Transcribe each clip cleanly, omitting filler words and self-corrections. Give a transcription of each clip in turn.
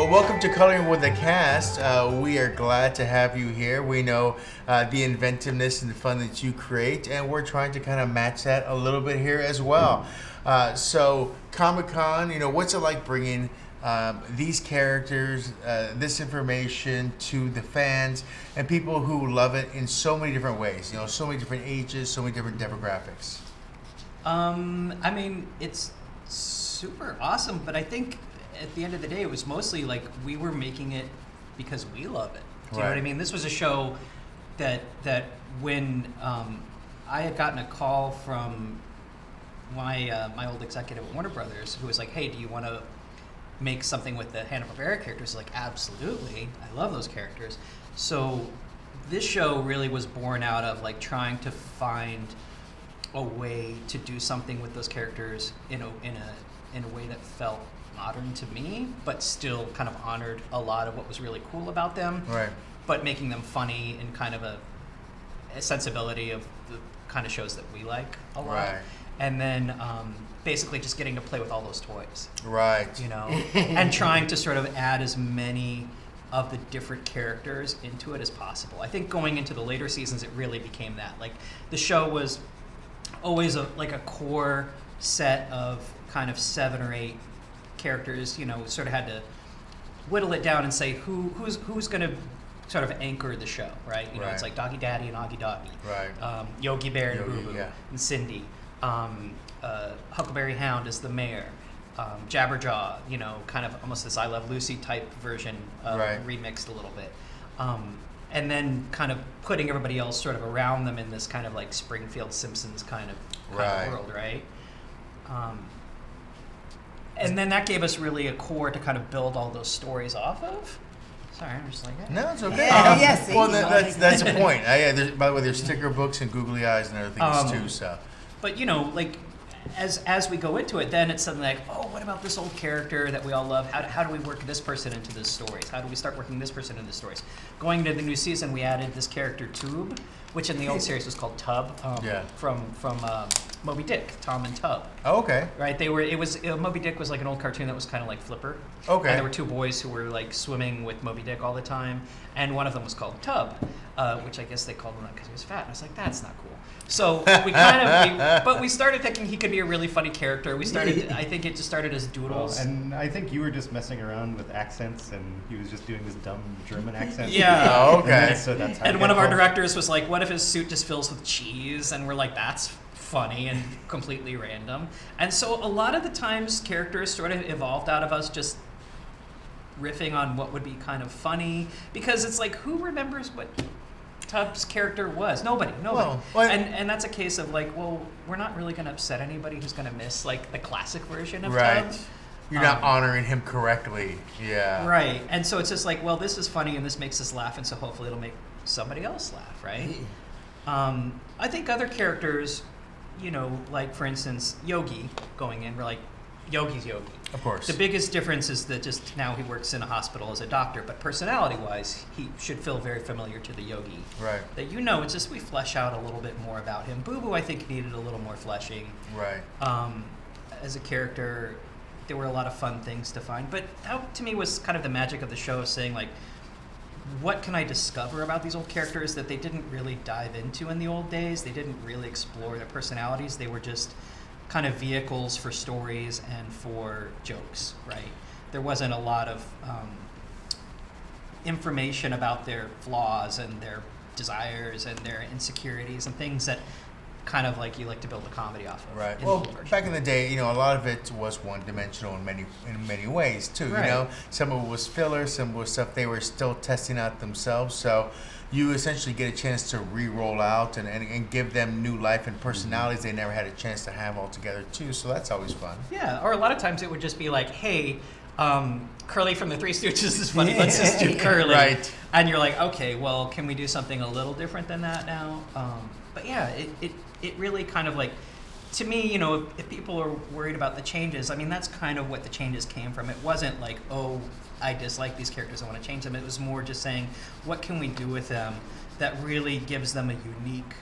Well, welcome to Coloring with the Cast. We are glad to have you here. We know the inventiveness and the fun that you create, and we're trying to kind of match that a little bit here as well. So, Comic-Con, what's it like bringing these characters, this information to the fans and people who love it in so many different ways, so many different ages, so many different demographics? I mean, it's super awesome, but I think at the end of the day, it was mostly like we were making it because we love it. Do you know what I mean? This was a show that when I had gotten a call from my old executive at Warner Brothers, who was like, "Hey, do you want to make something with the Hanna-Barbera characters?" Like, absolutely, I love those characters. So this show really was born out of like trying to find a way to do something with those characters in a way that felt modern to me, but still kind of honored a lot of what was really cool about them, right? But making them funny and kind of a sensibility of the kind of shows that we like a lot. Right. And then basically just getting to play with all those toys. Right. And trying to sort of add as many of the different characters into it as possible. I think going into the later seasons, it really became that. Like, the show was always a core set of kind of 7 or 8 characters. Sort of had to whittle it down and say who's going to sort of anchor the show, right? Right. It's like Doggy Daddy and Augie Doggy, right? Yogi Bear and Boo Boo, yeah. and Cindy. Huckleberry Hound is the mayor. Jabberjaw, kind of almost this I Love Lucy type version, right. Remixed a little bit. And then kind of putting everybody else sort of around them in this kind of like Springfield Simpsons kind of world, right? And then that gave us really a core to kind of build all those stories off of. Sorry, I'm just like, hey. No, it's okay. Yes. Well, that's the point. By the way, there's sticker books and googly eyes and other things too. So, but like as we go into it, then it's something like, oh, what about this old character that we all love? How do we work this person into the stories? How do we start working this person into the stories? Going into the new season, we added this character Tube, which in the old series was called Tub. From Moby Dick, Tom and Tub. Oh, okay. Right, Moby Dick was like an old cartoon that was kind of like Flipper. Okay. And there were 2 boys who were like swimming with Moby Dick all the time, and one of them was called Tub, which I guess they called him that because he was fat. And I was like, that's not cool. So but we started thinking he could be a really funny character. I think it just started as doodles. Well, and I think you were just messing around with accents, and he was just doing this dumb German accent. Yeah. Oh, okay. So that's how. And one of our directors was like, "What if his suit just fills with cheese?" And we're like, "That's funny and completely random." And so a lot of the times, characters sort of evolved out of us just riffing on what would be kind of funny, because it's like, who remembers what Tub's character was? Nobody. Well, and that's a case of like, well, we're not really going to upset anybody who's going to miss like the classic version of right. Tub. You're not honoring him correctly. Yeah. Right. And so it's just like, well, this is funny and this makes us laugh, and so hopefully it'll make somebody else laugh, right? I think other characters, like for instance, Yogi going in, we're like, Yogi's Yogi. Of course. The biggest difference is that just now he works in a hospital as a doctor, but personality-wise, he should feel very familiar to the Yogi. Right. That it's just we flesh out a little bit more about him. Boo Boo, I think, needed a little more fleshing. Right. As a character, there were a lot of fun things to find, but that to me was kind of the magic of the show, saying like, what can I discover about these old characters that they didn't really dive into in the old days? They didn't really explore their personalities. They were just kind of vehicles for stories and for jokes, right? There wasn't a lot of information about their flaws and their desires and their insecurities and things that kind of like you like to build a comedy off of. Right. Well, back in the day, a lot of it was one-dimensional in many ways too. Right. Some of it was filler, some was stuff they were still testing out themselves. So you essentially get a chance to re-roll out and give them new life and personalities they never had a chance to have altogether too. So that's always fun. Yeah. Or a lot of times it would just be like, hey, Curly from the Three Stooges is funny. Let's just do Curly. Right. And you're like, okay, well, can we do something a little different than that now? But yeah, it really kind of like, to me, if people are worried about the changes, I mean, that's kind of what the changes came from. It wasn't like, oh, I dislike these characters, I want to change them. It was more just saying, what can we do with them that really gives them a unique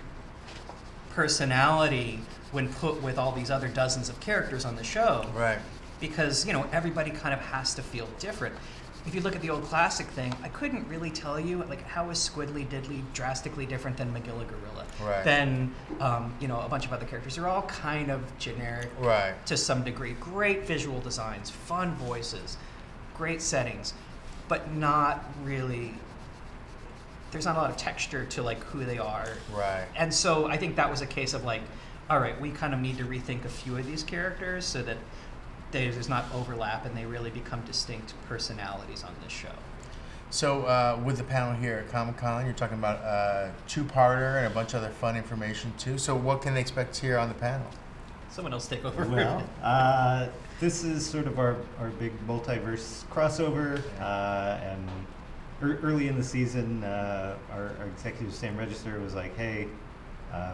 personality when put with all these other dozens of characters on the show? Right. Because, everybody kind of has to feel different. if you look at the old classic thing, I couldn't really tell you like how is Squidly Diddly drastically different than Magilla Gorilla, Right. than a bunch of other characters. They're all kind of generic Right. to some degree. Great visual designs, fun voices, great settings, but not really. There's not a lot of texture to like who they are. Right. And so I think that was a case of like, all right, we kind of need to rethink a few of these characters so that there's not overlap and they really become distinct personalities on this show. So with the panel here at Comic-Con, you're talking about a two-parter and a bunch of other fun information too. So what can they expect here on the panel? Someone else take over. Well, this is sort of our big multiverse crossover, and early in the season, our executive Sam Register was like, hey,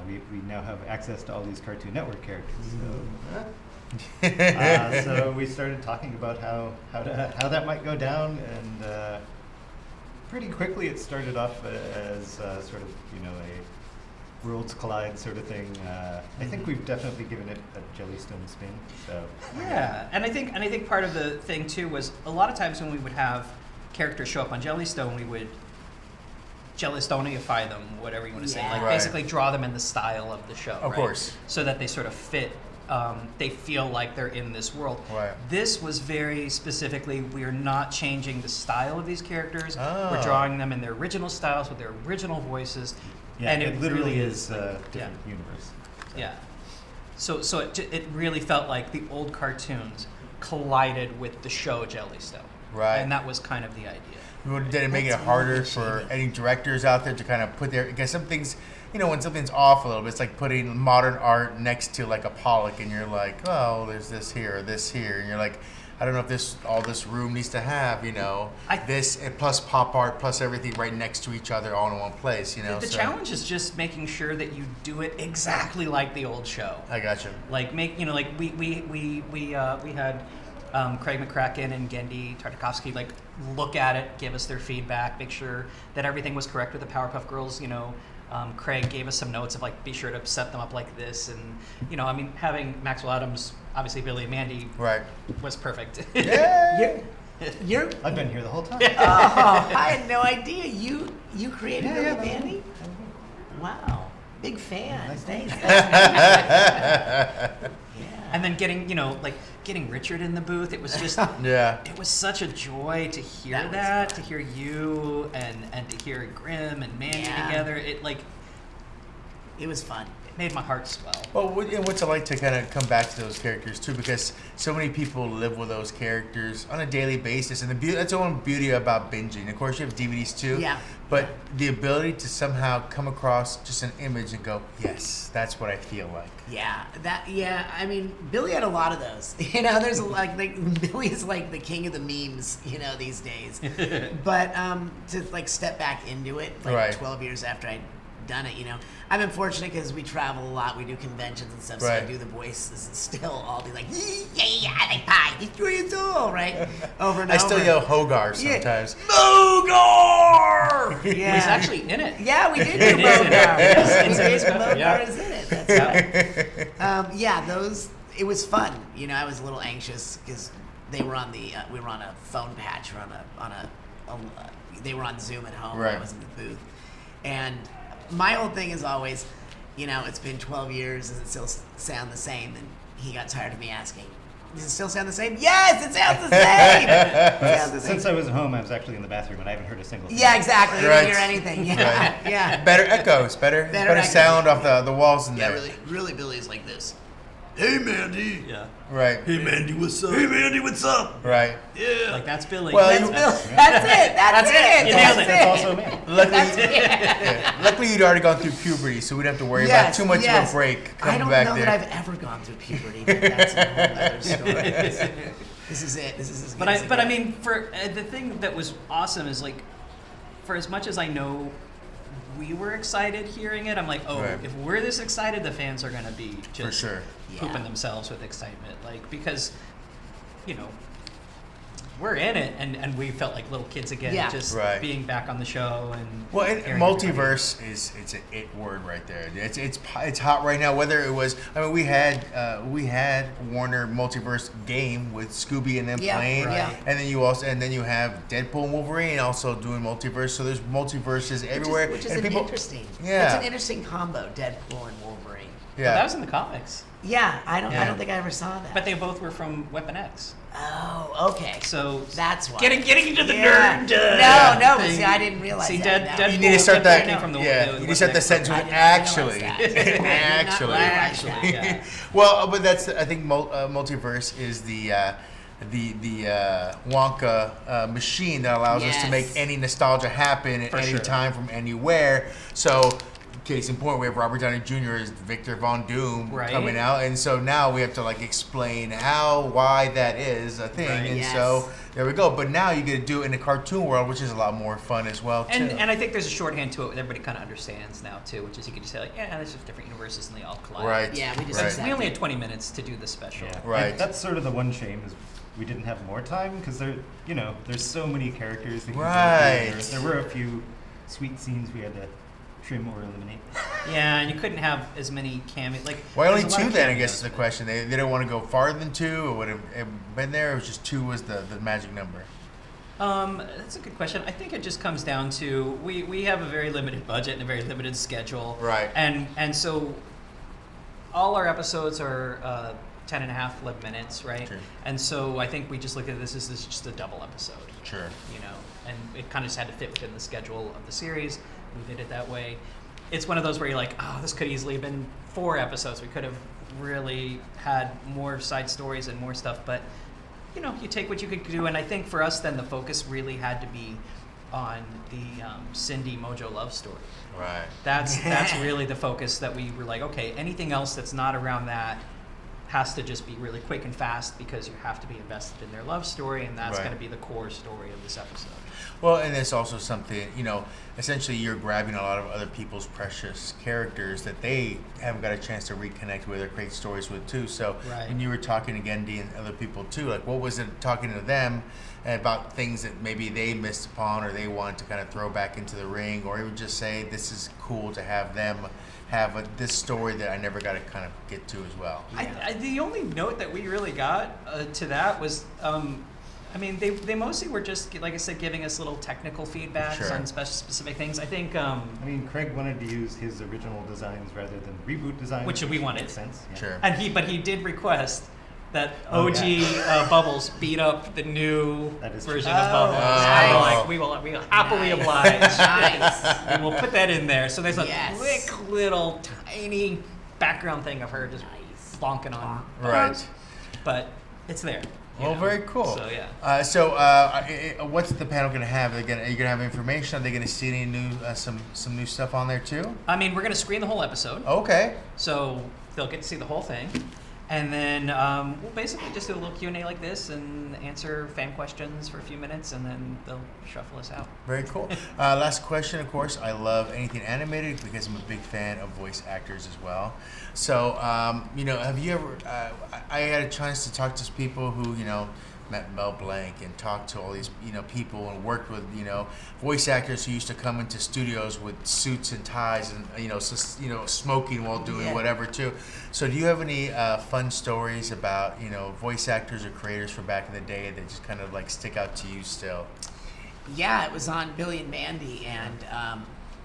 we now have access to all these Cartoon Network characters. So we started talking about how that might go down, and pretty quickly it started off as sort of a worlds collide sort of thing. I think we've definitely given it a Jellystone spin. So Yeah, and I think part of the thing too was a lot of times when we would have characters show up on Jellystone, we would Jellystoneify them, whatever you want to say, like Right. basically draw them in the style of the show, Of right? course. So that they sort of fit. They feel like they're in this world. Right. This was very specifically, we are not changing the style of these characters. Oh. We're drawing them in their original styles with their original voices. yeah, and it literally is like, a different universe. So. Yeah. So it really felt like the old cartoons collided with the show Jellystone. Right. And that was kind of the idea. Did it make it That's harder really for shady. any directors out there to kind of put their, because some things, when something's off a little bit, it's like putting modern art next to like a Pollock, and you're like, oh, there's this here, and you're like, I don't know if all this room needs to have, this and plus pop art plus everything right next to each other all in one place, The so, challenge is just making sure that you do it exactly like the old show. I got you. Like like we had Craig McCracken and Gendy Tartakovsky look at it, give us their feedback, make sure that everything was correct with the Powerpuff Girls. Craig gave us some notes of be sure to set them up like this, and having Maxwell Adams, obviously Billy and Mandy, Right. was perfect. Yeah. You're I've been here the whole time. oh, I had no idea you created Yeah, Billy yeah. Mandy. Wow, big fan. Nice Thanks. And then getting Richard in the booth, it was just Yeah. it was such a joy to hear That was that, fun. to hear you and to hear Grimm and Mandy Yeah. together. It It was fun. made my heart swell. Well, and what's it like to kind of come back to those characters too? Because so many people live with those characters on a daily basis, and that's the one beauty about binging. Of course, you have DVDs too. Yeah. But the ability to somehow come across just an image and go, yes, that's what I feel like. Yeah, I mean, Billy had a lot of those. There's Billy's like the king of the memes, these days. But to step back into it, Right. 12 years after I'd done it, I've been fortunate because we travel a lot, we do conventions and stuff, so I Right. do the voices and still I'll be like, yeah, I like pie, destroy it all, right? Over and I over. still yell Hogar Yeah. sometimes. Mogar! Yeah. He's actually in it. Yeah, we did It do is in it. Mogar. Yes, In case Mogar yeah. is in it. That's right. Those. It was fun. I was a little anxious because they were on we were on a phone patch or they were on Zoom at home. Right. I was in the booth, and my whole thing is always, it's been 12 years. Does it still sound the same? And he got tired of me asking. Does it still sound the same? Yes, it sounds the same. It sounds the same. Since I was at home, I was actually in the bathroom, and I haven't heard a single thing. Yeah, exactly. You Right. didn't hear anything. Yeah, Right. yeah. Better echoes, better echoes. sound off the walls in Yeah, there. really, Billy's like this. Hey, Mandy. Yeah. Right. Hey, Mandy, what's up? Hey, Mandy, what's up? Right. Yeah. That's Billy. Well, That's you- Bill. That's it. That's it. You nailed That's it. That's also me. Luckily, you'd already gone through puberty, so we don't have to worry about too much of a break coming I don't back know there. that I've ever gone through puberty, but that's a whole other story. This is it. This is as good as it But I gets. mean, for the thing that was awesome is for as much as I know we were excited hearing it, I'm like, oh, Right. if we're this excited, the fans are gonna be just sure. pooping Yeah. themselves with excitement, because we're in it, and we felt like little kids again, Yeah. just Right. being back on the show and Well, hearing multiverse it's an it word right there. It's hot right now. Whether it was, I mean, we had Warner Multiverse game with Scooby and them Yeah, playing, right. and then you have Deadpool and Wolverine also doing multiverse. So there's multiverses everywhere, Which is and interesting. Yeah. It's an interesting combo, Deadpool and Wolverine. Well, Yeah, that was in the comics, Yeah, I don't Yeah. think I ever saw that. but they both were from Weapon X. Oh, okay. So That's why. getting into the Yeah. nerd. No, but thing. see, I didn't realize See, that. No. Deadpool you need to start that. came from the Yeah, the you need to start the Weapon X sentence with I didn't actually. realize that. I did not Actually. realize that. Yeah. Well, but that's I think multiverse is the Wonka machine that allows us to Yes. make any nostalgia happen at For any sure. time from anywhere. So, case in point, we have Robert Downey Jr. as Victor Von Doom Right. coming out, and so now we have to like explain why that is a thing, Right. and Yes. so there we go. But now you get to do it in a cartoon world, which is a lot more fun as well too. And I think there's a shorthand to it that everybody kind of understands now too, which is you can just say like, yeah, there's just different universes and they all collide. Right. Yeah, we just Right. accept We only it. had 20 minutes to do the special. Yeah. Right. And that's sort of the one shame is we didn't have more time because there's so many characters. That can go Right. through. There were a few sweet scenes we had to trim or eliminate. Yeah, and you couldn't have as many cameos. Like, Why only there's a lot two of then? I cameos, guess is the but- question. They didn't want to go farther than two. It would have been there. It was just two was the magic number. That's a good question. I think it just comes down to we have a very limited budget and a very limited schedule. Right. And so all our episodes are 10 and a half, 11 minutes, right? Sure. And so I think we just look at this as just a double episode. Sure. You know, and it kind of just had to fit within the schedule of the series. We did it that way. It's one of those where you're like, oh, this could easily have been 4 episodes. We could have really had more side stories and more stuff, but you know, you take what you could do. And I think for us, then the focus really had to be on the Cindy Mojo love story. Right. That's really the focus that we were like, okay, anything else that's not around that has to just be really quick and fast because you have to be invested in their love story, and that's Right. going to be the core story of this episode. Well, and it's also something, you know, essentially you're grabbing a lot of other people's precious characters that they haven't got a chance to reconnect with or create stories with too. So Right. when you were talking again, Dee, and other people too, like what was it talking to them about things that maybe they missed upon or they wanted to kind of throw back into the ring, or even just say this is cool to have them have this story that I never got to kind of get to as well. The only note that we really got to that was, I mean, they mostly were just, like I said, giving us little technical feedbacks Sure. on specific things. I think, I mean, Craig wanted to use his original designs rather than reboot designs. Which we wanted. Makes sense. Yeah. Sure. but he did request that Oh, OG yeah. Bubbles beat up the new That is version true. of Bubbles. nice. And we're like, we will happily Nice. oblige. Nice. And we'll put that in there. So there's a Yes. quick little tiny background thing of her just Nice. bonking on. Right. But it's there. you Well, know. very cool. So yeah. What's the panel going to have? Are you going to have information? Are they going to see any new some new stuff on there too? I mean, we're gonna screen the whole episode, Okay. so they'll get to see the whole thing, and then we'll basically just do a little Q&A like this and answer fan questions for a few minutes, and then they'll shuffle us out. Very cool. Last question, of course. I love anything animated because I'm a big fan of voice actors as well. So, you know, have you ever? I had a chance to talk to people who, you know, met Mel Blanc and talked to all these, you know, people and worked with, you know, voice actors who used to come into studios with suits and ties and, you know, smoking while doing Yeah. whatever too. So, do you have any fun stories about, you know, voice actors or creators from back in the day that just kind of like stick out to you still? Yeah, it was on Billy and Mandy, and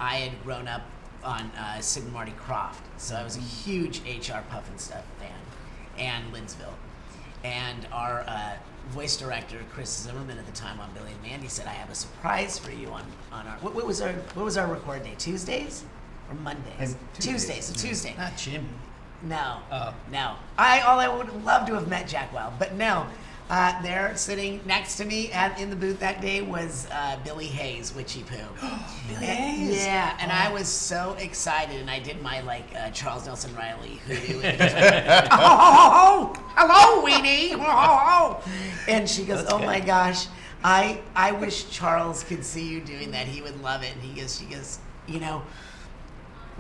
I had grown up on Sid and Marty Krofft, so I was a huge H.R. Puffin Stuff fan, and Lidsville. And our voice director, Chris Zimmerman, at the time on Billy and Mandy, said, "I have a surprise for you on our what was our record day? Tuesdays or Mondays? Tuesdays. So Tuesday. Not Jim. No. Oh. No. I would love to have met Jack Wild, but no. There, sitting next to me in the booth that day, was Billy Hayes, Witchy Poo. Billy And- Hayes? Yeah, and I was so excited, and I did my Charles Nelson Riley hoodoo. And oh, hello, Weenie. Oh. And she goes, That's "Oh good. my gosh, I wish Charles could see you doing that. He would love it." And she goes, you know,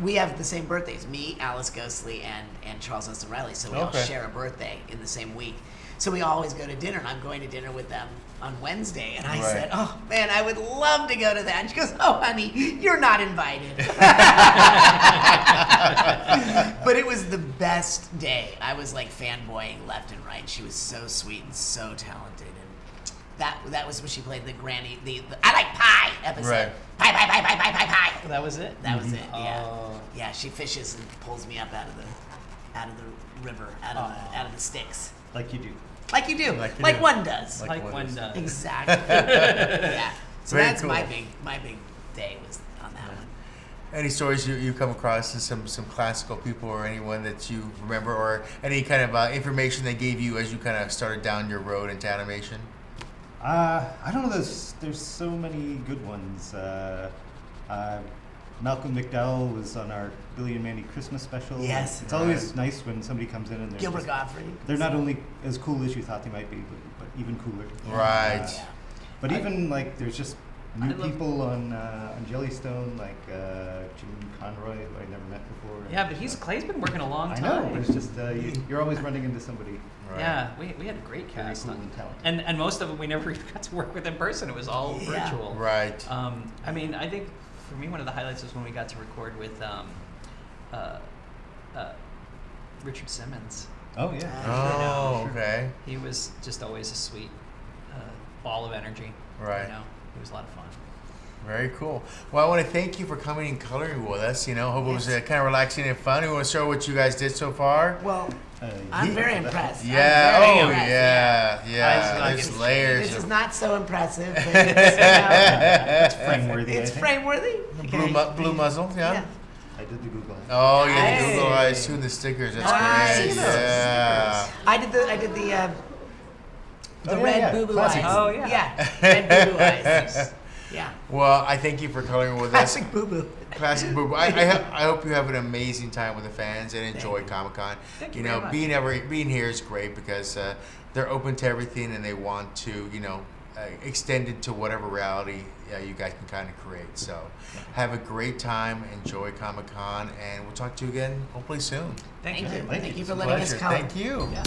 we have the same birthdays, me, Alice Ghostly, and Charles Nelson Riley, so we all Okay. share a birthday in the same week. So we always go to dinner, and I'm going to dinner with them on Wednesday. And I Right. said, oh, man, I would love to go to that. And she goes, oh, honey, you're not invited. But it was the best day. I was like fanboying left and right. She was so sweet and so talented. And that was when she played the granny, the I like pie episode. Right. Pie, pie, pie, pie, pie, pie, pie. That was it. That was it. Yeah. Oh. Yeah. She fishes and pulls me up out of the river, out of the sticks, Like you do. like you do, Like you like do. one does. Like Like one one is. does. Exactly. Yeah. So Very that's cool. my big day was on that one. Any stories you come across in some classical people or anyone that you remember, or any kind of information they gave you as you kind of started down your road into animation? I don't know. There's so many good ones. Malcolm McDowell was on our Billy and Mandy Christmas special. Yes. It's always nice when somebody comes in and they're Gilbert just- Godfrey. they're not only as cool as you thought they might be, but even cooler. Right. Yeah. But even like there's just I new love- people on Jellystone, like Jim Conroy, who I never met before. Yeah, but Clay's been working a long I time. know. It's just you're always running into somebody Right. Yeah, we had a great very cast. cool and talented. And most of them we never got to work with in person. It was all Yeah. virtual. Right. I mean, I think for me one of the highlights was when we got to record with Richard Simmons. Oh yeah. Oh, Sure. okay. He was just always a sweet ball of energy. Right. You know, it was a lot of fun. Very cool. Well, I want to thank you for coming and coloring with us. Hope it was Yes. kind of relaxing and fun. We want to show what you guys did so far. Well, I'm very impressed. I'm Yeah. very Oh, impressed, yeah. I Yeah. like There's it. layers. This is of not so impressive, but it's, Frameworthy. it's I think. frameworthy. blue muzzle. Yeah. Yeah. I did the Google. Oh, yeah. Nice. The Google eyes too, and the stickers. That's Nice. great. See those Yeah. I did the Oh, yeah, red yeah. boo boo Classic. eyes. Oh, yeah. Yeah. Red boo boo eyes. Yeah. Well, I thank you for coloring with us. Classic boo boo. Classic Boo Boo. I hope you have an amazing time with the fans and enjoy Thank you. Comic Con. Thank you very much. Being here is great because they're open to everything and they want to extend it to whatever reality you guys can kind of create. So have a great time, enjoy Comic Con, and we'll talk to you again hopefully soon. Thank you. Thank you for It's a letting us pleasure. come. Thank you. Yeah.